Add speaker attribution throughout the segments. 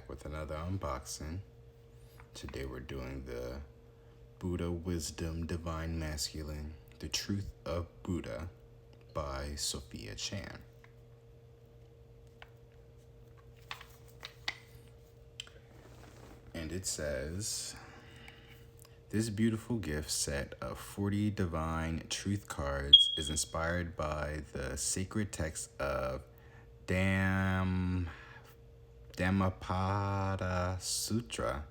Speaker 1: back with another unboxing. Today we're doing the Buddha Wisdom Divine Masculine, The Truth of Buddha by Sophia Chan. And it says, this beautiful gift set of 40 divine truth cards is inspired by the sacred text of Dhammapada Sutra,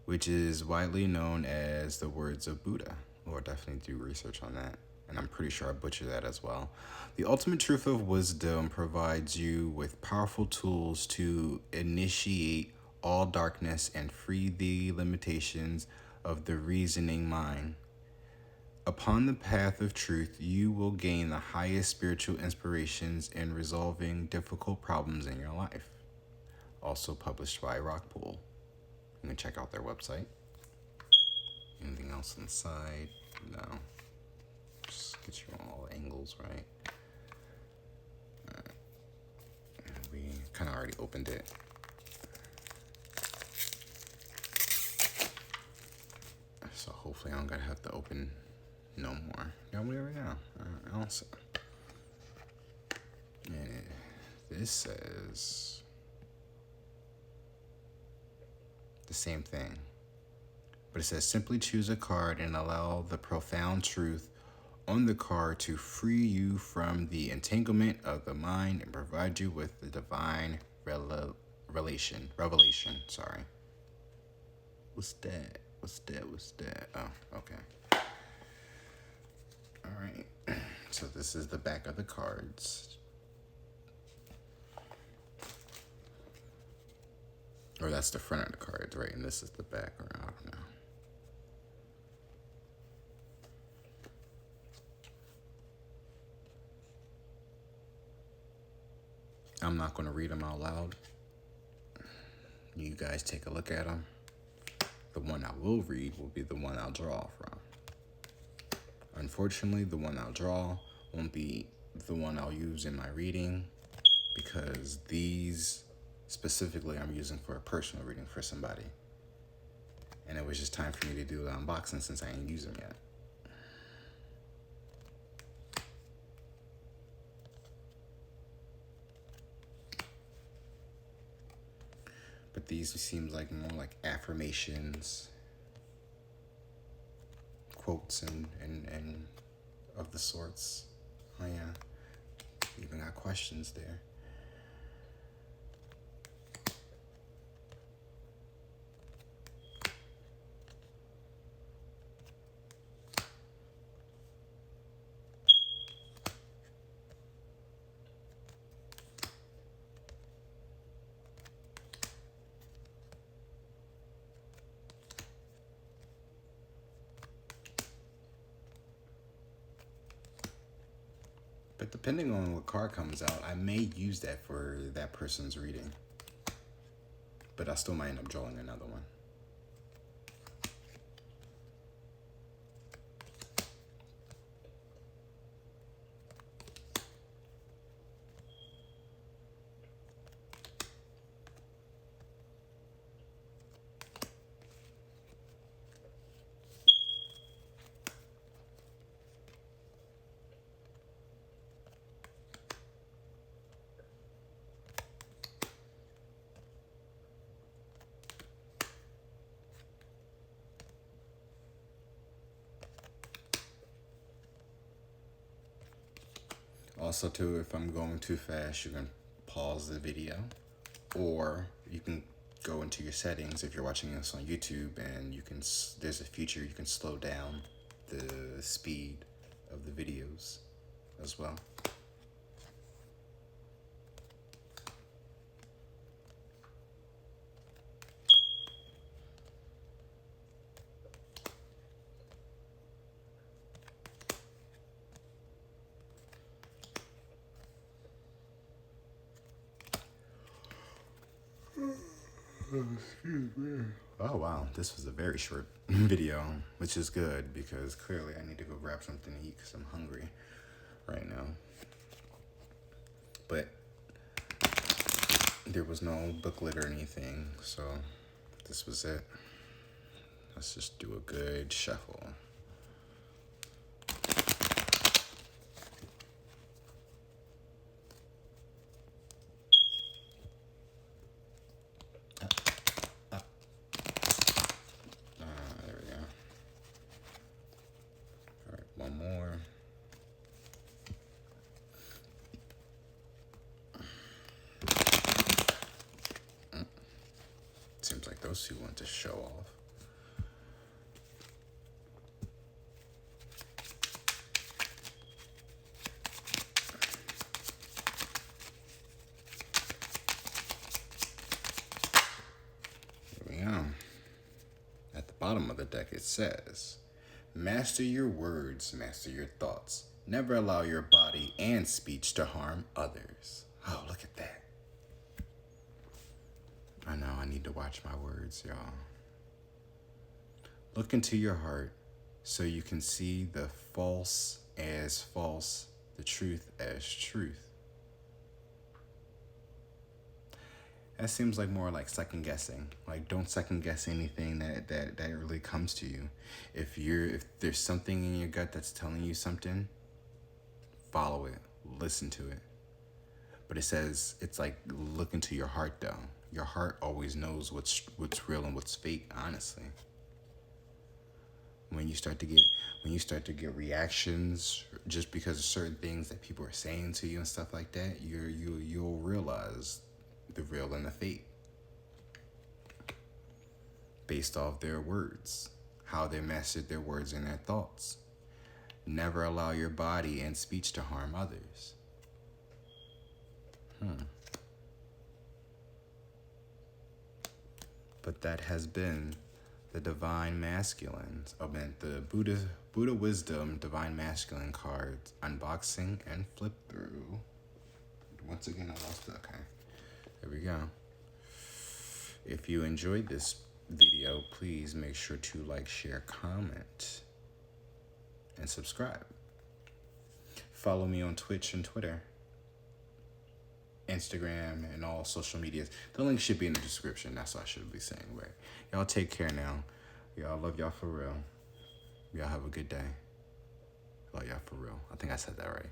Speaker 1: which is widely known as the words of Buddha. We'll definitely do research on that, and I'm pretty sure I butchered that as well. The ultimate truth of wisdom provides you with powerful tools to initiate all darkness and free the limitations of the reasoning mind. Upon the path of truth, you will gain the highest spiritual inspirations in resolving difficult problems in your life. Also published by Rockpool. You can check out their website. Anything else inside? No. Just get you on all angles, right? And we kind of already opened it. So hopefully I don't gotta have to open no more. No, we already know. Also, and this says the same thing, but it says simply choose a card and allow the profound truth on the card to free you from the entanglement of the mind and provide you with the divine revelation. Sorry. What's that? Oh, okay. All right. So this is the back of the cards. Or that's the front of the cards, right? And this is the back, or I don't know. I'm not going to read them out loud. You guys take a look at them. The one I will read will be the one I'll draw from. Unfortunately, the one I'll draw won't be the one I'll use in my reading, because these specifically I'm using for a personal reading for somebody. And it was just time for me to do the unboxing since I ain't used them yet. But these seems like more like affirmations, quotes and of the sorts. Oh yeah, even got questions there. But depending on what card comes out, I may use that for that person's reading. But I still might end up drawing another one. Also, too, if I'm going too fast, you can pause the video, or you can go into your settings if you're watching this on YouTube, and you can. There's a feature you can slow down the speed of the videos as well. Excuse me. Oh wow, this was a very short video, which is good because clearly I need to go grab something to eat because I'm hungry right now. But There was no booklet or anything, so this was it. Let's just do a good shuffle. There we go. All right, one more. Seems like those two want to show off. Here we go. At the bottom of the deck it says, master your words, master your thoughts. Never allow your body and speech to harm others. Oh, look at that. I know, I need to watch my words, y'all. Look into your heart so you can see the false as false, the truth as truth. That seems like more like second guessing. Like, don't second guess anything that really comes to you. If there's something in your gut that's telling you something, follow it, listen to it. But it says, it's like, look into your heart though. Your heart always knows what's real and what's fake, honestly. When you start to get reactions just because of certain things that people are saying to you and stuff like that, you'll realize the real and the fake based off their words, how they mastered their words and their thoughts. Never allow your body and speech to harm others. But that has been the Divine Masculine, the Buddha Wisdom Divine Masculine cards unboxing and flip through. Once again, I lost it. Okay, there we go. If you enjoyed this video, please make sure to like, share, comment, and subscribe. Follow me on Twitch and Twitter, Instagram, and all social medias. The link should be in the description. That's what I should be saying. Right. Y'all take care now. Y'all, love y'all for real. Y'all have a good day. Love y'all for real. I think I said that right.